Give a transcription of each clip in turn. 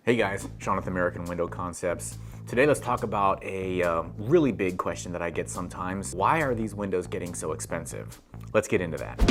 Hey guys, Sean with American Window Concepts. Today let's talk about a really big question that I get sometimes. Why are these windows getting so expensive? Let's get into that.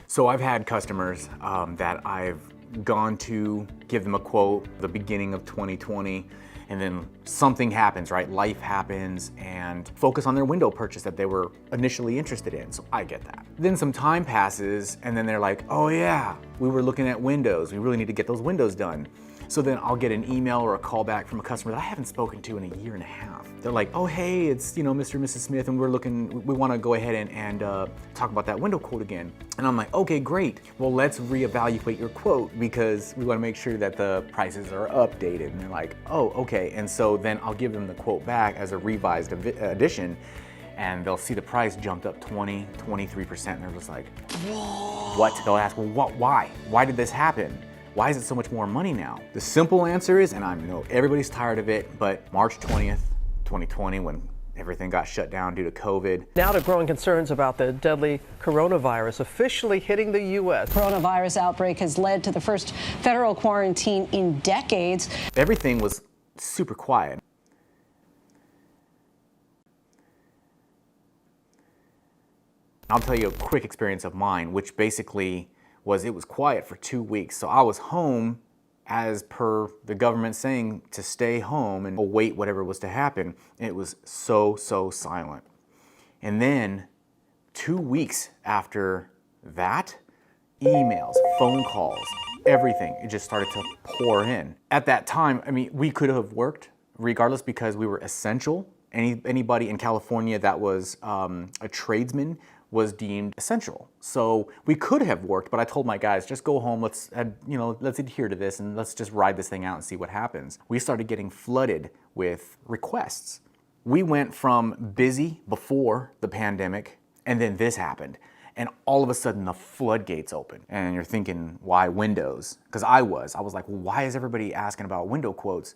So I've had customers that I've gone to give them a quote the beginning of 2020, and then something happens, right? Life happens and focus on their window purchase that they were initially interested in. So I get that. Then some time passes and then they're like, oh yeah, we were looking at windows. We really need to get those windows done. So then I'll get an email or a call back from a customer that I haven't spoken to in a year and a half. They're like, oh hey, it's Mr. and Mrs. Smith, and we want to go ahead and talk about that window quote again. And I'm like, okay, great. Well, let's reevaluate your quote because we want to make sure that the prices are updated. And they're like, oh, okay. And so then I'll give them the quote back as a revised edition, and they'll see the price jumped up 20, 23%, and they're just like, what? They'll ask, well, why? Why did this happen? Why is it so much more money now? The simple answer is, and I know everybody's tired of it, but March 20th, 2020, when everything got shut down due to COVID. Now to growing concerns about the deadly coronavirus officially hitting the U.S. Coronavirus outbreak has led to the first federal quarantine in decades. Everything was super quiet. I'll tell you a quick experience of mine, which basically it was quiet for 2 weeks. So I was home as per the government saying to stay home and await whatever was to happen. It was so silent. And then 2 weeks after that, emails, phone calls, everything, it just started to pour in. At that time, I mean, we could have worked regardless because we were essential. Anybody in California that was a tradesman was deemed essential. So we could have worked, but I told my guys, just go home, let's adhere to this and let's just ride this thing out and see what happens. We started getting flooded with requests. We went from busy before the pandemic, and then this happened. And all of a sudden the floodgates open. And you're thinking, why windows? Because I was like, well, why is everybody asking about window quotes?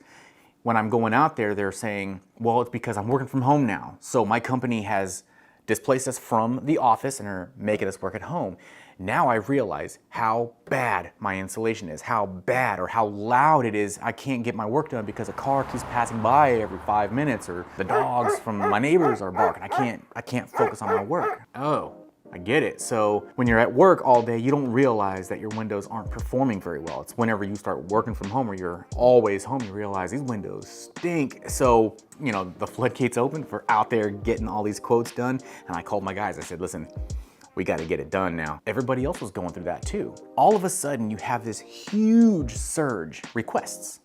When I'm going out there, they're saying, well, it's because I'm working from home now. So my company has displaced us from the office and are making us work at home. Now I realize how bad my insulation is, how bad or how loud it is. I can't get my work done because a car keeps passing by every 5 minutes, or the dogs from my neighbors are barking. I can't focus on my work. Oh, I get it. So when you're at work all day, you don't realize that your windows aren't performing very well. It's whenever you start working from home or you're always home, you realize these windows stink. So, the floodgates open for out there getting all these quotes done. And I called my guys. I said, listen, we got to get it done now. Everybody else was going through that too. All of a sudden you have this huge surge requests.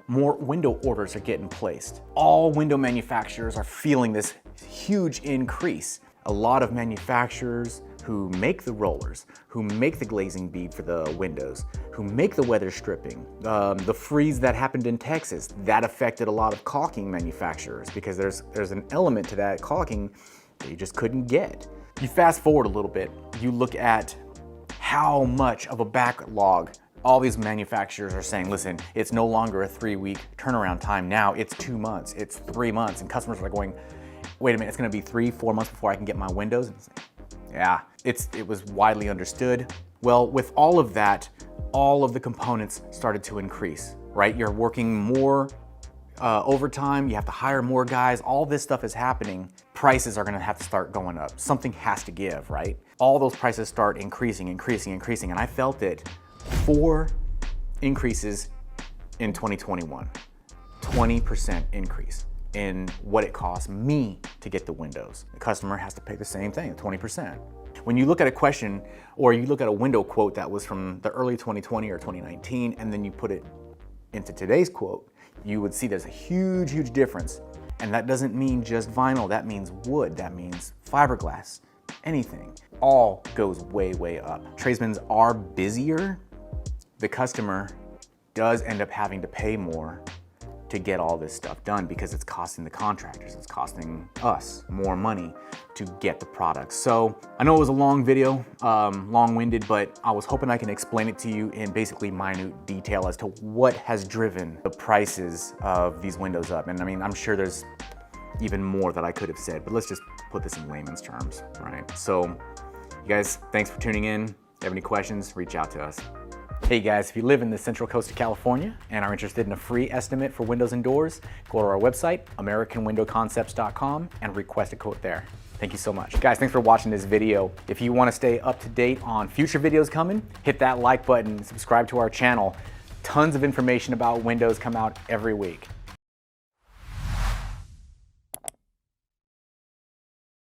More window orders are getting placed. All window manufacturers are feeling this huge increase. A lot of manufacturers who make the rollers, who make the glazing bead for the windows, who make the weather stripping, the freeze that happened in Texas, that affected a lot of caulking manufacturers because there's an element to that caulking that you just couldn't get. You fast forward a little bit, you look at how much of a backlog all these manufacturers are saying, listen, it's no longer a 3-week turnaround time. Now it's 2 months, it's 3 months, and customers are going, wait a minute, it's gonna be 3-4 months before I can get my windows? And it's like, yeah, it was widely understood. Well, with all of that, all of the components started to increase, right? You're working more overtime, you have to hire more guys, all this stuff is happening. Prices are gonna have to start going up. Something has to give, right? All those prices start increasing, and I felt it 4 increases in 2021, 20% increase in what it costs me to get the windows. The customer has to pay the same thing, 20%. When you look at a question or you look at a window quote that was from the early 2020 or 2019, and then you put it into today's quote, you would see there's a huge difference. And that doesn't mean just vinyl, that means wood, that means fiberglass, anything. All goes way up. Tradesmen are busier. The customer does end up having to pay more to get all this stuff done because it's costing the contractors, it's costing us more money to get the product. So I know it was a long video, long-winded, but I was hoping I can explain it to you in basically minute detail as to what has driven the prices of these windows up. And I mean, I'm sure there's even more that I could have said, but let's just put this in layman's terms, right? So you guys, thanks for tuning in. If you have any questions, reach out to us. Hey guys, if you live in the Central Coast of California and are interested in a free estimate for windows and doors, go to our website, AmericanWindowConcepts.com, and request a quote there. Thank you so much. Guys, thanks for watching this video. If you want to stay up to date on future videos coming, hit that like button, subscribe to our channel. Tons of information about windows come out every week.